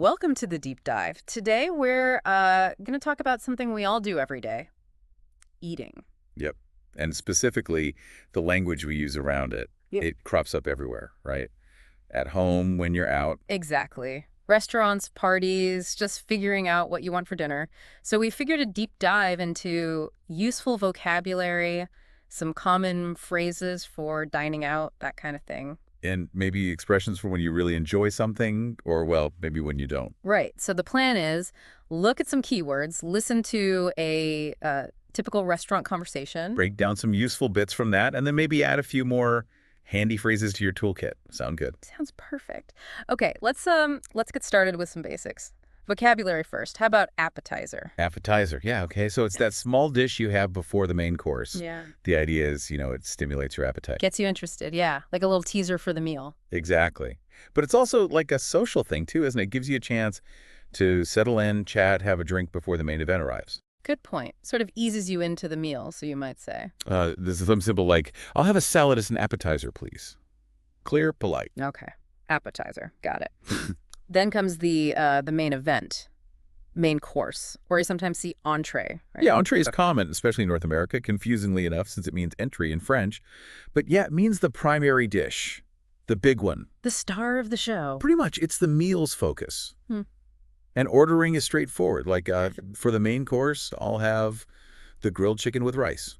Welcome to the deep dive. Today we're going to talk about something we all do every day, eating. Yep. And specifically, the language we use around it. Yep. It crops up everywhere, right? At home, when you're out. Exactly. Restaurants, parties, just figuring out what you want for dinner. So we figured a deep dive into useful vocabulary, some common phrases for dining out, that kind of thing. And maybe expressions for when you really enjoy something, or, well, maybe when you don't. Right. So the plan is look at some keywords, listen to a typical restaurant conversation. Break down some useful bits from that, and then maybe add a few more handy phrases to your toolkit. Sound good? Sounds perfect. Okay, let's get started with some basics. Vocabulary first. How about appetizer? Appetizer. Yeah, okay. So it's that small dish you have before the main course. Yeah. The idea is, it stimulates your appetite. Gets you interested, yeah. Like a little teaser for the meal. Exactly. But it's also like a social thing, too, isn't it? It gives you a chance to settle in, chat, have a drink before the main event arrives. Good point. Sort of eases you into the meal, so you might say. This is something simple like, I'll have a salad as an appetizer, please. Clear, polite. Okay. Appetizer. Got it. Then comes the main event, main course, or you sometimes see entree, right? Yeah, entree is common, especially in North America, confusingly enough, since it means entry in French. But yeah, it means the primary dish, the big one. The star of the show. Pretty much, it's the meal's focus. And ordering is straightforward. Like, for the main course, I'll have the grilled chicken with rice.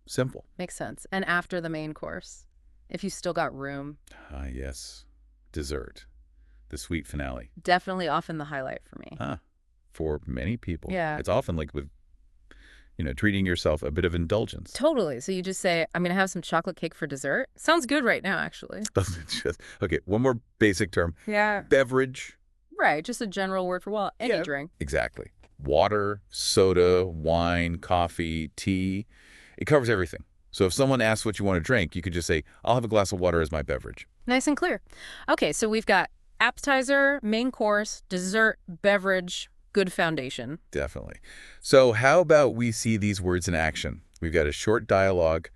Simple. Makes sense. And after the main course, if you still got room. Ah, yes. Dessert. The sweet finale. Definitely often the highlight for me. For many people. Yeah. It's often like with, treating yourself a bit of indulgence. Totally. So you just say, I'm going to have some chocolate cake for dessert. Sounds good right now, actually. Doesn't it just... Okay, one more basic term. Yeah. Beverage. Right. Just a general word for, well, any drink. Exactly. Water, soda, wine, coffee, tea. It covers everything. So if someone asks what you want to drink, you could just say, I'll have a glass of water as my beverage. Nice and clear. Okay, so we've got appetizer, main course, dessert, beverage, good foundation. Definitely. So how about we see these words in action? We've got a short dialogue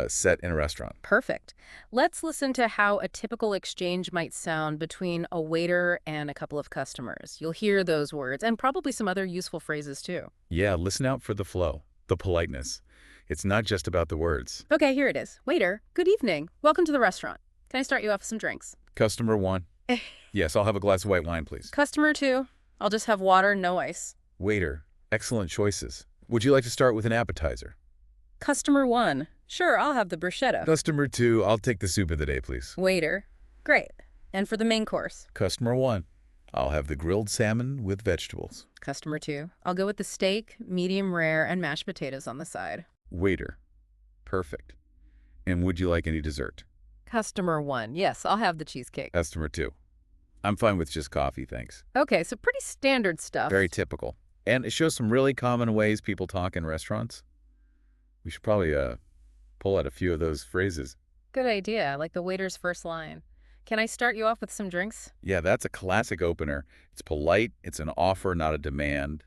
set in a restaurant. Perfect. Let's listen to how a typical exchange might sound between a waiter and a couple of customers. You'll hear those words and probably some other useful phrases too. Yeah, listen out for the flow, the politeness. It's not just about the words. Okay, here it is. Waiter, good evening. Welcome to the restaurant. Can I start you off with some drinks? Customer 1. Yes, I'll have a glass of white wine, please. Customer 2. I'll just have water, no ice. Waiter, excellent choices. Would you like to start with an appetizer? Customer 1. Sure, I'll have the bruschetta. Customer 2, I'll take the soup of the day, please. Waiter. Great. And for the main course? Customer 1, I'll have the grilled salmon with vegetables. Customer 2, I'll go with the steak, medium rare, and mashed potatoes on the side. Waiter, perfect. And would you like any dessert? Customer 1, yes, I'll have the cheesecake. Customer 2, I'm fine with just coffee, thanks. Okay, so pretty standard stuff. Very typical. And it shows some really common ways people talk in restaurants. We should probably pull out a few of those phrases. Good idea, like the waiter's first line. Can I start you off with some drinks? Yeah, that's a classic opener. It's polite, it's an offer, not a demand.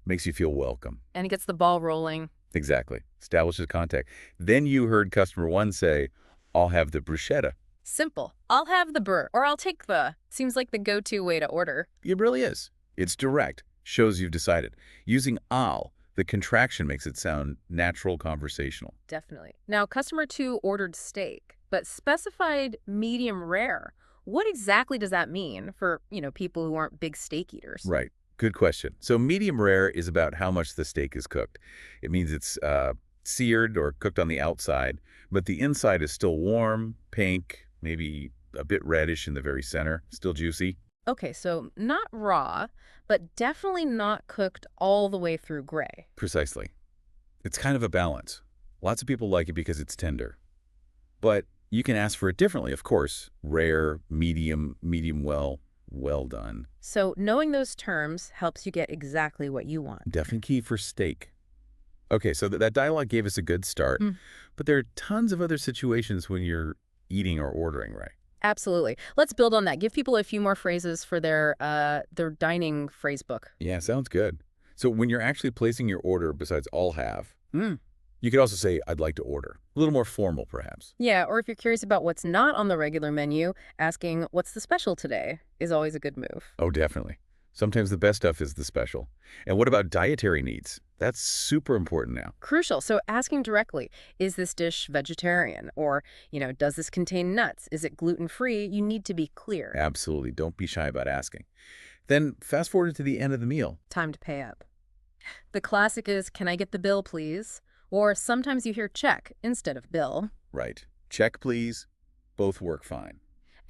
Makes you feel welcome. And it gets the ball rolling. Exactly. Establishes contact. Then you heard customer 1 say, I'll have the bruschetta. Simple. I'll have the burr, or I'll take the. Seems like the go-to way to order. It really is. It's direct. Shows you've decided. Using I'll, the contraction makes it sound natural, conversational. Definitely. Now, customer 2 ordered steak, but specified medium rare. What exactly does that mean for, people who aren't big steak eaters? Right. Good question. So medium rare is about how much the steak is cooked. It means it's seared or cooked on the outside, but the inside is still warm, pink, maybe a bit reddish in the very center, still juicy. Okay, so not raw, but definitely not cooked all the way through gray. Precisely. It's kind of a balance. Lots of people like it because it's tender. But you can ask for it differently, of course. Rare, medium, medium well, well done. So knowing those terms helps you get exactly what you want. Definitely key for steak. Okay, so that dialogue gave us a good start, but there are tons of other situations when you're eating or ordering, right? Absolutely. Let's build on that. Give people a few more phrases for their dining phrase book. Yeah, sounds good. So when you're actually placing your order besides I'll have, You could also say, I'd like to order. A little more formal, perhaps. Yeah, or if you're curious about what's not on the regular menu, asking what's the special today is always a good move. Oh, definitely. Sometimes the best stuff is the special. And what about dietary needs? That's super important now. Crucial. So asking directly, is this dish vegetarian? Or, does this contain nuts? Is it gluten-free? You need to be clear. Absolutely. Don't be shy about asking. Then fast forward to the end of the meal. Time to pay up. The classic is, can I get the bill, please? Or sometimes you hear check instead of bill. Right. Check, please. Both work fine.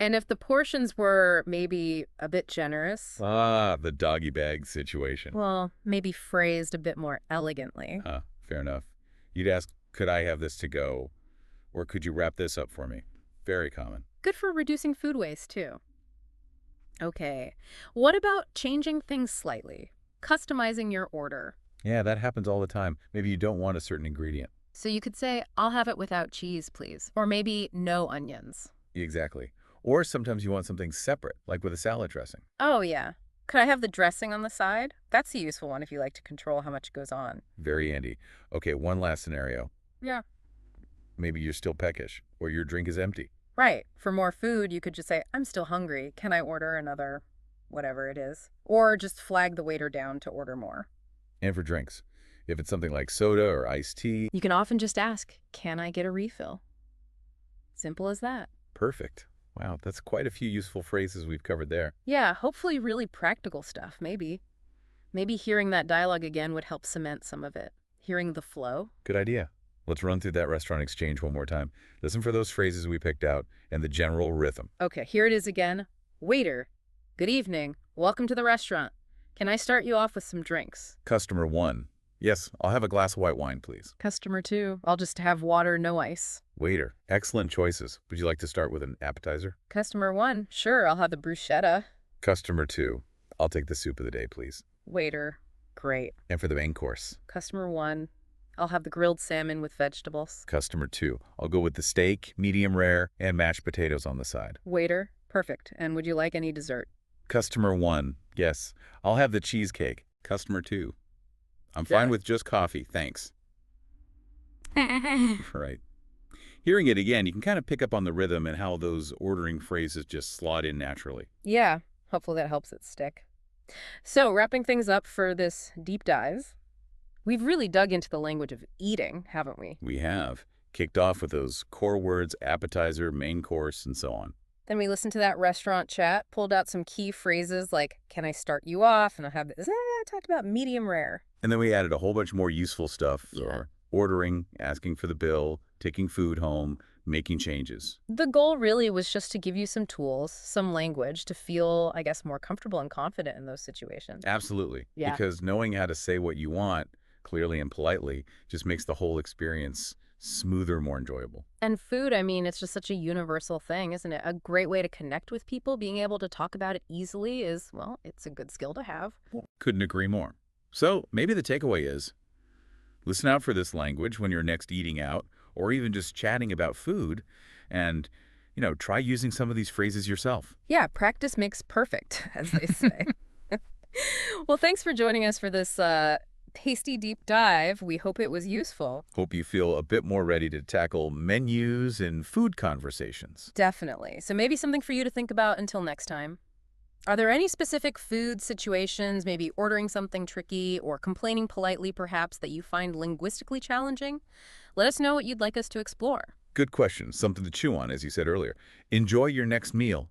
And if the portions were maybe a bit generous, Ah, the doggy bag situation. well, maybe phrased a bit more elegantly. Fair enough. You'd ask, could I have this to go? Or could you wrap this up for me? Very common. Good for reducing food waste, too. Okay, what about changing things slightly? Customizing your order. Yeah, that happens all the time. Maybe you don't want a certain ingredient. So you could say, I'll have it without cheese, please. Or maybe no onions. Exactly. Or sometimes you want something separate, like with a salad dressing. Oh, yeah. Could I have the dressing on the side? That's a useful one if you like to control how much goes on. Very handy. Okay, one last scenario. Yeah. Maybe you're still peckish, or your drink is empty. Right. For more food, you could just say, I'm still hungry. Can I order another whatever it is? Or just flag the waiter down to order more. And for drinks, if it's something like soda or iced tea, You can often just ask, can I get a refill? Simple as that. perfect. Wow, that's quite a few useful phrases we've covered there. Yeah, hopefully really practical stuff, maybe. Maybe hearing that dialogue again would help cement some of it. Hearing the flow. Good idea. Let's run through that restaurant exchange one more time. Listen for those phrases we picked out and the general rhythm. Okay, here it is again. Waiter, good evening. Welcome to the restaurant. Can I start you off with some drinks? Customer 1. Yes, I'll have a glass of white wine, please. Customer 2, I'll just have water, no ice. Waiter, excellent choices. Would you like to start with an appetizer? Customer 1, sure, I'll have the bruschetta. Customer 2, I'll take the soup of the day, please. Waiter, great. And for the main course? Customer 1, I'll have the grilled salmon with vegetables. Customer 2, I'll go with the steak, medium rare, and mashed potatoes on the side. Waiter, perfect. And would you like any dessert? Customer 1, yes, I'll have the cheesecake. Customer 2, I'm fine Yeah. with just coffee, thanks. Right. Hearing it again, you can kind of pick up on the rhythm and how those ordering phrases just slot in naturally. Yeah, hopefully that helps it stick. So, wrapping things up for this deep dive, we've really dug into the language of eating, haven't we? We have kicked off with those core words, appetizer, main course, and so on. Then we listened to that restaurant chat, pulled out some key phrases like, can I start you off? And I have this, talked about medium rare. And then we added a whole bunch more useful stuff Yeah. for ordering, asking for the bill, taking food home, making changes. The goal really was just to give you some tools, some language to feel, I guess, more comfortable and confident in those situations. Absolutely. Yeah. Because knowing how to say what you want clearly and politely just makes the whole experience smoother, more enjoyable. And food, I mean, it's just such a universal thing, isn't it? A great way to connect with people. Being able to talk about it easily is, well, it's a good skill to have. Couldn't agree more. So maybe the takeaway is listen out for this language when you're next eating out or even just chatting about food and, try using some of these phrases yourself. Yeah, practice makes perfect, as they say. Well, thanks for joining us for this tasty deep dive. We hope it was useful. Hope you feel a bit more ready to tackle menus and food conversations. Definitely. So maybe something for you to think about until next time. Are there any specific food situations, maybe ordering something tricky or complaining politely perhaps, that you find linguistically challenging? Let us know what you'd like us to explore. Good question. Something to chew on, as you said earlier. Enjoy your next meal